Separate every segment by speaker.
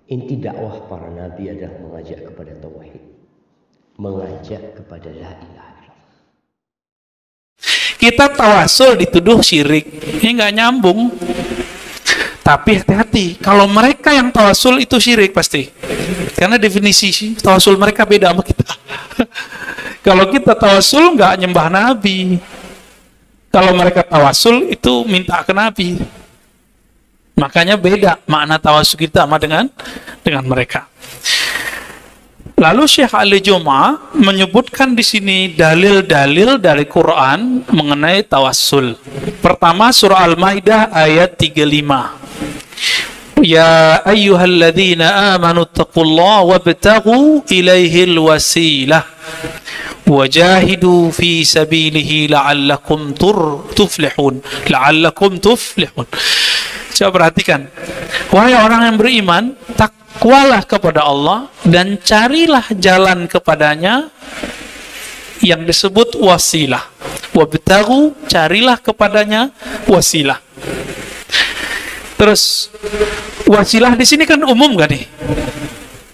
Speaker 1: Inti dakwah para nabi adalah mengajak kepada tauhid, mengajak kepada la ilaha illallah.
Speaker 2: Kita tawasul dituduh syirik, ini nggak nyambung. Tapi hati-hati, kalau mereka yang tawasul itu syirik pasti, karena definisi tawasul mereka beda sama kita. Kalau kita tawasul nggak nyembah nabi, kalau mereka tawasul itu minta ke nabi. Makanya beda makna tawasul kita sama dengan mereka. Lalu Syekh Ali Juma menyebutkan di sini dalil-dalil dari Quran mengenai tawassul. Pertama surah Al-Maidah ayat 35. Ya ayyuhalladzina amanu taqullaha wabtaghu ilaihil wasilah wajahidu fi sabilihi la'allakum tuflihun. La'allakum tuflihun. Coba perhatikan. Wahai orang yang beriman, takwalah kepada Allah dan carilah jalan kepadanya yang disebut wasilah. Wabtaghu, carilah kepadanya wasilah. Terus wasilah di sini kan umum gak nih?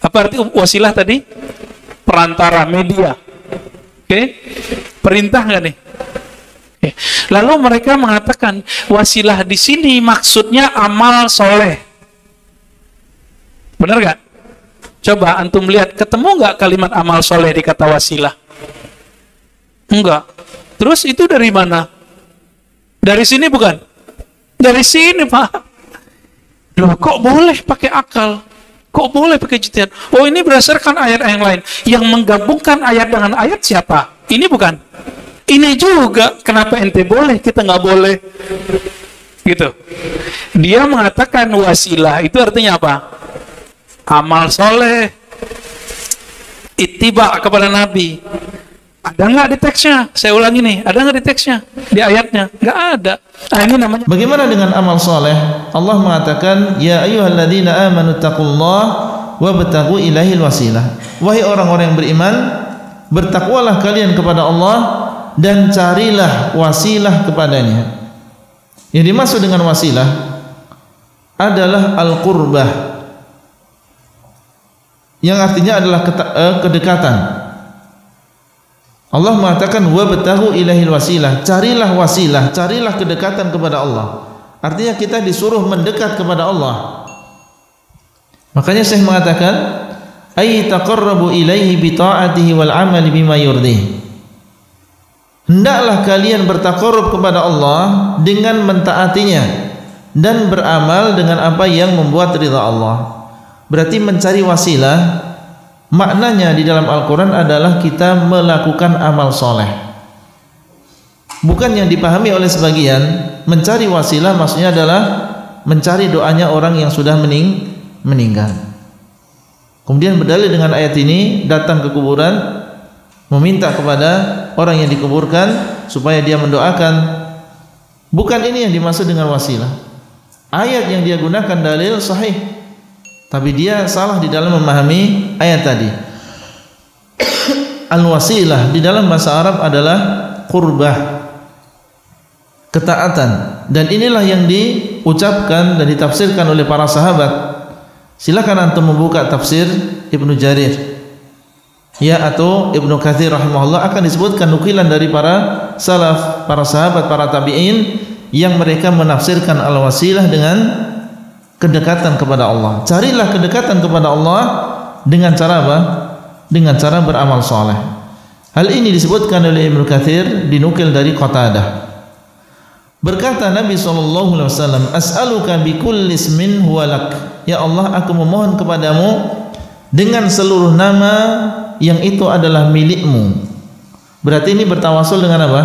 Speaker 2: Apa arti wasilah tadi? Perantara, media. Oke? Perintah gak nih? Oke. Lalu mereka mengatakan wasilah di sini maksudnya amal soleh. Benar gak? Coba antum lihat, ketemu gak kalimat amal soleh di kata wasilah? Enggak. Terus itu dari mana? Dari sini bukan? Dari sini, Pak. Loh, kok boleh pakai akal? Kok boleh pakai ijtihad? Oh, ini berdasarkan ayat yang lain. Yang menggabungkan ayat dengan ayat siapa? Ini bukan? Ini juga. Kenapa ente boleh, kita nggak boleh? Gitu. Dia mengatakan wasilah itu artinya apa? Amal soleh. Ittiba kepada Nabi. Ada nggak di teksnya? Saya ulangi nih, ada nggak di teksnya? Di ayatnya? Nggak ada. Nah, ini namanya.
Speaker 3: Bagaimana dengan amal soleh? Allah mengatakan, Ya ayyuhalladzina amanu taqullaha wabtaghu ilaihil wasilah. Wahai orang-orang yang beriman, bertakwalah kalian kepada Allah dan carilah wasilah kepadanya. Yang dimaksud dengan wasilah adalah al-qurbah, yang artinya adalah kedekatan. Allah mengatakan wabtaghu ilaihil wasilah, carilah wasilah, carilah kedekatan kepada Allah. Artinya kita disuruh mendekat kepada Allah. Makanya Syekh mengatakan ay taqarrabu ilaihi bi ta'atihi wal 'amali bima yurdih. Hendaklah kalian bertaqarrub kepada Allah dengan mentaatinya dan beramal dengan apa yang membuat ridha Allah. Berarti mencari wasilah maknanya di dalam Al-Quran adalah kita melakukan amal soleh. Bukan yang dipahami oleh sebagian, mencari wasilah maksudnya adalah mencari doanya orang yang sudah meninggal. Kemudian berdalil dengan ayat ini, datang ke kuburan, meminta kepada orang yang dikuburkan supaya dia mendoakan. Bukan ini yang dimaksud dengan wasilah. Ayat yang dia gunakan dalil sahih, tapi dia salah di dalam memahami ayat tadi. Al-wasilah di dalam bahasa Arab adalah qurbah, ketaatan, dan inilah yang diucapkan dan ditafsirkan oleh para sahabat. Silakan antum membuka tafsir Ibnu Jarir ya atau Ibnu Katsir rahimahullah, akan disebutkan nukilan dari para salaf, para sahabat, para tabi'in yang mereka menafsirkan al-wasilah dengan kedekatan kepada Allah. Carilah kedekatan kepada Allah dengan cara apa? Dengan cara beramal soleh. Hal ini disebutkan oleh Ibnu Katsir, dinukil dari Qatadah. Berkata Nabi SAW, As'aluka bikulli ismin huwa lak. Ya Allah, aku memohon kepadamu dengan seluruh nama yang itu adalah milikmu. Berarti ini bertawasul dengan apa?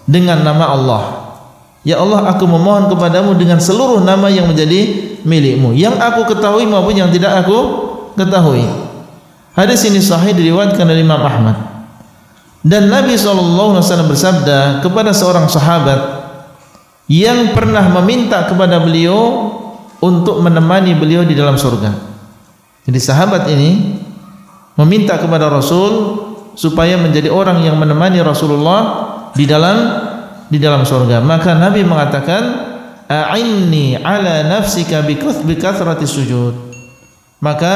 Speaker 3: Dengan nama Allah. Ya Allah, aku memohon kepadamu dengan seluruh nama yang menjadi milikmu, yang aku ketahui maupun yang tidak aku ketahui. Hadis ini sahih, diriwayatkan oleh Imam Ahmad. Dan Nabi SAW bersabda kepada seorang sahabat yang pernah meminta kepada beliau untuk menemani beliau di dalam surga. Jadi sahabat ini meminta kepada Rasul supaya menjadi orang yang menemani Rasulullah di dalam surga. Maka Nabi mengatakan, a'inni ala nafsika bi kathrati sujud. maka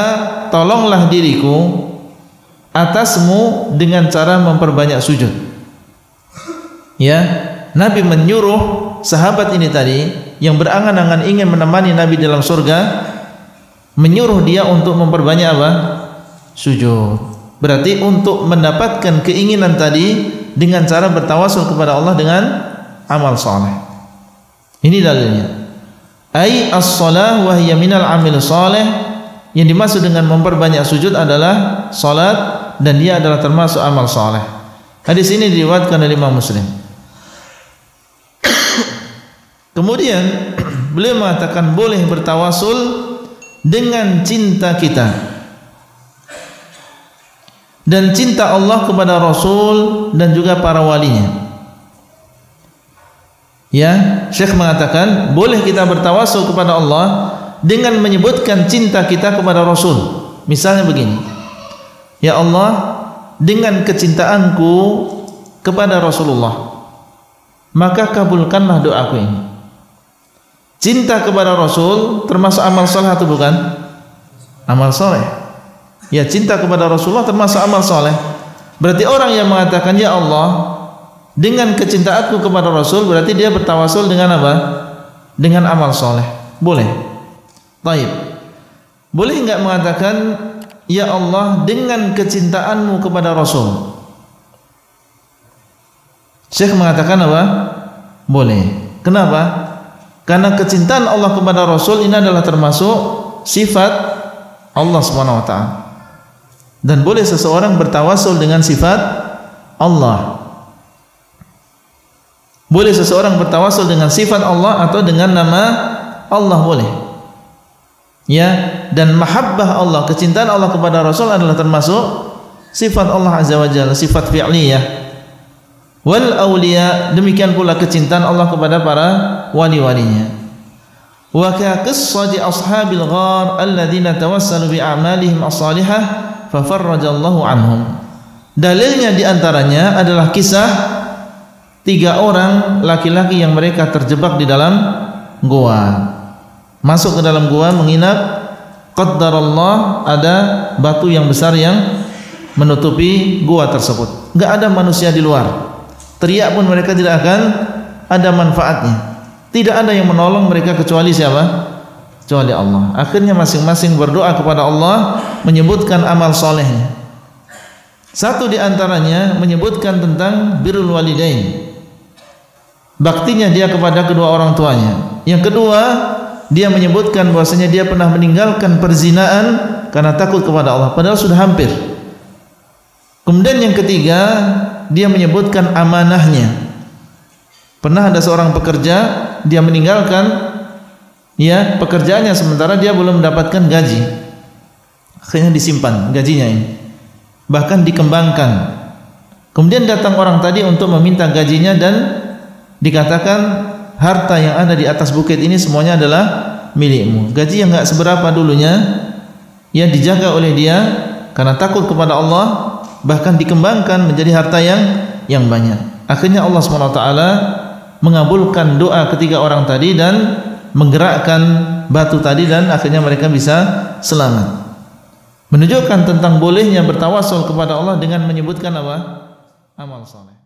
Speaker 3: tolonglah diriku atasmu dengan cara memperbanyak sujud. Ya, Nabi menyuruh sahabat ini tadi yang berangan-angan ingin menemani Nabi dalam surga, menyuruh dia untuk memperbanyak apa? Sujud. Berarti untuk mendapatkan keinginan tadi dengan cara bertawasul kepada Allah dengan amal saleh. Ini dalilnya. Ai as-shalah wa hiya minal amil saleh. Yang dimaksud dengan memperbanyak sujud adalah salat dan dia adalah termasuk amal saleh. Hadis ini diriwayatkan oleh Imam Muslim. Kemudian beliau mengatakan boleh bertawasul dengan cinta kita dan cinta Allah kepada Rasul dan juga para walinya. Ya, Syekh mengatakan boleh kita bertawasul kepada Allah dengan menyebutkan cinta kita kepada Rasul. Misalnya begini, ya Allah, dengan kecintaanku kepada Rasulullah, maka kabulkanlah doaku ini. Cinta kepada Rasul termasuk amal soleh atau bukan? Amal soleh. Ya, cinta kepada Rasulullah termasuk amal soleh. Berarti orang yang mengatakan ya Allah, dengan kecintaanku kepada Rasul, berarti dia bertawasul dengan apa? Dengan amal soleh. Boleh. Baik. Boleh enggak mengatakan ya Allah dengan kecintaanmu kepada Rasul? Syekh mengatakan apa? Boleh. Kenapa? Karena kecintaan Allah kepada Rasul ini adalah termasuk sifat Allah Subhanahu wa taala. Dan boleh seseorang bertawasul dengan sifat Allah. Boleh seseorang bertawasul dengan sifat Allah atau dengan nama Allah, boleh. Ya, dan mahabbah Allah, kecintaan Allah kepada Rasul adalah termasuk sifat Allah Azza wa Jalla, sifat fi'liyah. Wal awliya, demikian pula kecintaan Allah kepada para wali-walinya. Wa ka qissati ashabil ghar alladzina tawassalu bi a'malihim as-salihah fa farrajallahu anhum. Dalilnya diantaranya adalah kisah 3 orang laki-laki yang mereka terjebak di dalam gua. Masuk ke dalam gua menginap, qaddarallah ada batu yang besar yang menutupi gua tersebut. Enggak ada manusia di luar. Teriak pun mereka tidak akan ada manfaatnya. Tidak ada yang menolong mereka kecuali siapa? Kecuali Allah. Akhirnya masing-masing berdoa kepada Allah, menyebutkan amal solehnya. Satu di antaranya menyebutkan tentang birrul walidain, baktinya dia kepada kedua orang tuanya. Yang kedua, dia menyebutkan bahwasanya dia pernah meninggalkan perzinaan karena takut kepada Allah, padahal sudah hampir. Kemudian yang ketiga, dia menyebutkan amanahnya. Pernah ada seorang pekerja, dia meninggalkan ya pekerjaannya sementara dia belum mendapatkan gaji. Akhirnya disimpan gajinya ini, bahkan dikembangkan. Kemudian datang orang tadi untuk meminta gajinya dan dikatakan harta yang ada di atas bukit ini semuanya adalah milikmu. Gaji yang enggak seberapa dulunya yang dijaga oleh dia karena takut kepada Allah, bahkan dikembangkan menjadi harta yang banyak. Akhirnya Allah SWT mengabulkan doa ketiga orang tadi dan menggerakkan batu tadi dan akhirnya mereka bisa selamat. Menunjukkan tentang bolehnya bertawasul kepada Allah dengan menyebutkan apa? Amal saleh.